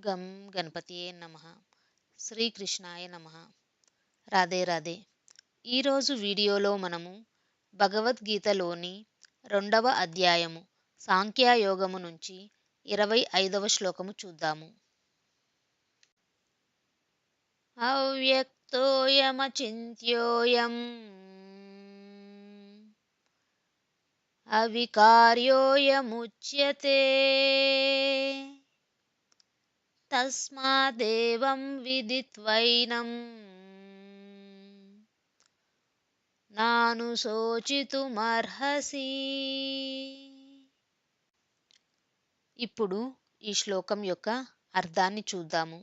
గం గణపతియే నమః. శ్రీకృష్ణాయ నమః. రాధే రాధే. ఈరోజు వీడియోలో మనము భగవద్గీతలోని 2వ అధ్యాయము సాంఖ్యయోగము నుంచి 25వ శ్లోకము చూద్దాము. అవ్యక్తోయమచింత్యోయం అవికార్యోయముచ్యతే తస్మాదేవం విదిత్వైనం నానుశోచితుమర్హసి. ఇప్పుడు ఈ శ్లోకం యొక్క అర్థాన్ని చూద్దాము.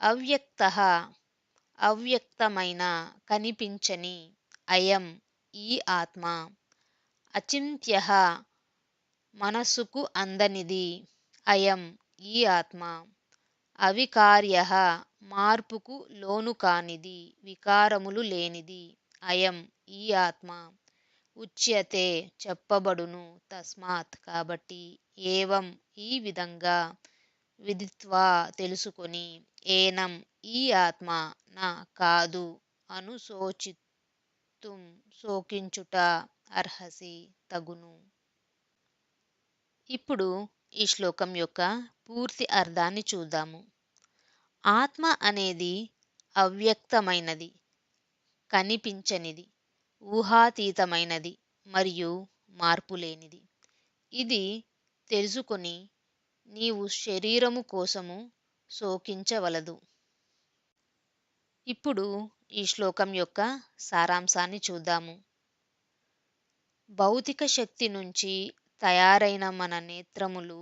అవ్యక్తః అవ్యక్తమైన కనిపించని, అయం ఈ ఆత్మ, అచింత్యః మనస్సుకు అందనిది, అయం ఈ ఆత్మ, అవికార్యః మార్పుకు లోను కానిది, వికారములు లేనిది, అయం ఈ ఆత్మ, ఉచ్యతే చెప్పబడును, తస్మాత్ కాబట్టి, ఏవం ఈ విధంగా, విదిత్వా తెలుసుకొని, ఏనం ఈ ఆత్మ, నా కాదు, అనుశోచితుం శోకించుట, అర్హసి తగును. ఇప్పుడు ఈ శ్లోకం యొక్క పూర్తి అర్థాన్ని చూద్దాము. ఆత్మ అనేది అవ్యక్తమైనది, కనిపించనిది, ఊహాతీతమైనది మరియు మార్పులేనిది. ఇది తెలుసుకొని నీవు శరీరము కోసము శోకించవలదు. ఇప్పుడు ఈ శ్లోకం యొక్క సారాంశాన్ని చూద్దాము. భౌతిక శక్తి నుంచి తయారైన మన నేత్రములు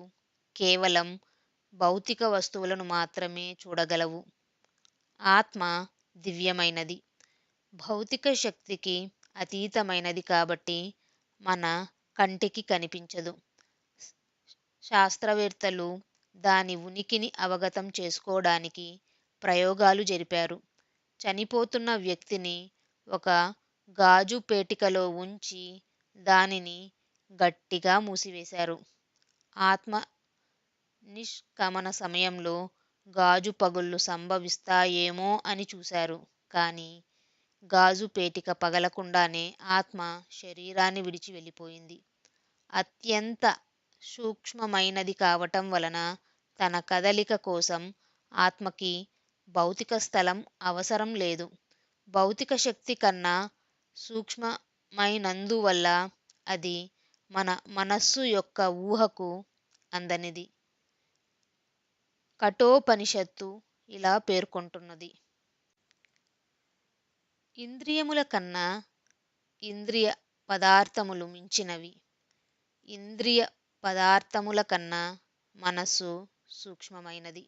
కేవలం భౌతిక వస్తువులను మాత్రమే చూడగలవు. ఆత్మ దివ్యమైనది, భౌతిక శక్తికి అతీతమైనది కాబట్టి మన కంటికి కనిపించదు. శాస్త్రవేత్తలు దాని ఉనికిని అవగతం చేసుకోవడానికి ప్రయోగాలు జరిపారు. చనిపోతున్న వ్యక్తిని ఒక గాజు పేటికలో ఉంచి దానిని గట్టిగా మూసివేశారు. ఆత్మ నిష్క్రమణ సమయంలో గాజు పగుళ్ళు సంభవిస్తాయేమో అని చూశారు. కానీ గాజు పేటిక పగలకుండానే ఆత్మ శరీరాన్ని విడిచి వెళ్ళిపోయింది. అత్యంత సూక్ష్మమైనది కావటం వలన తన కదలిక కోసం ఆత్మకి భౌతిక స్థలం అవసరం లేదు. భౌతిక శక్తి కన్నా సూక్ష్మమైనందువల్ల అది మన మనస్సు యొక్క ఊహకు అందనిది. కఠోపనిషత్తు ఇలా పేర్కొంటున్నది. ఇంద్రియముల కన్నా ఇంద్రియ పదార్థములు మించినవి. ఇంద్రియ పదార్థముల కన్నా మనస్సు సూక్ష్మమైనది.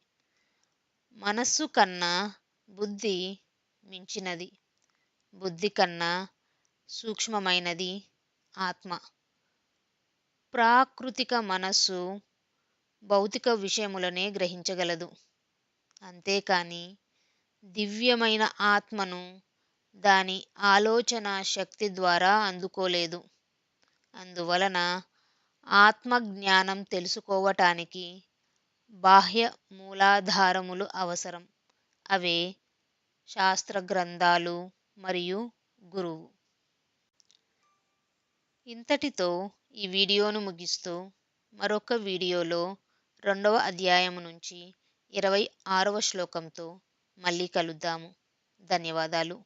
మనస్సు కన్నా బుద్ధి మించినది. బుద్ధి కన్నా సూక్ష్మమైనది ఆత్మ. ప్రాకృతిక మనస్సు భౌతిక విషయములనే గ్రహించగలదు. అంతేకాని దివ్యమైన ఆత్మను దాని ఆలోచన శక్తి ద్వారా అందుకోలేదు. అందువలన ఆత్మజ్ఞానం తెలుసుకోవటానికి బాహ్య మూలాధారములు అవసరం. అవే శాస్త్ర గ్రంథాలు మరియు గురువు. ఇంతటితో ఈ వీడియోను ముగిస్తూ మరొక వీడియోలో 2వ అధ్యాయము నుంచి 26వ శ్లోకంతో మళ్ళీ కలుద్దాము. ధన్యవాదాలు.